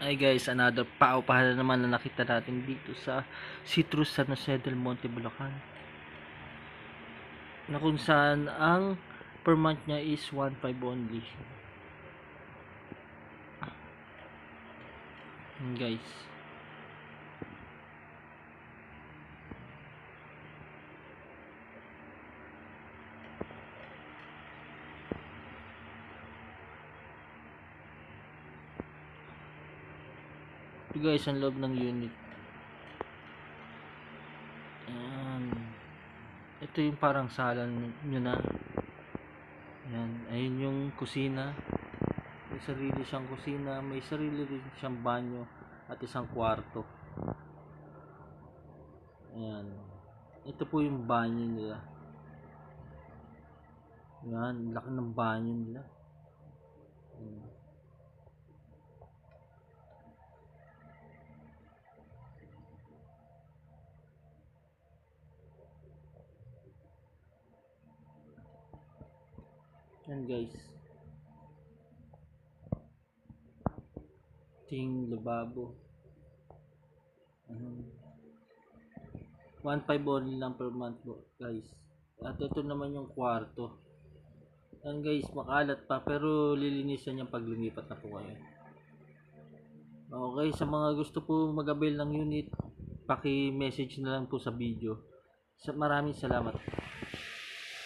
Ay guys, another paupahan na naman na nakita natin dito sa Citrus San Jose del Monte, Bulacan, na kung saan ang per month niya is 1.5 only. Guys, ito guys ang loob ng unit. Ayan. Ito yung parang sala nyo na. Ayan. Ayun yung kusina. May sarili siyang kusina. May sarili rin siyang banyo at isang kwarto. Ayan. Ito po yung banyo nila. Ayan. Laki ng banyo nila. Ayan. Yan guys, ting lababo. 1.5 only lang per month guys. At ito naman yung kwarto. Yan guys, makalat pa pero lilinisan niya pag lumipat na po kayo. Okay, sa mga gusto po mag-avail ng unit, paki-message na lang po sa video. Maraming salamat.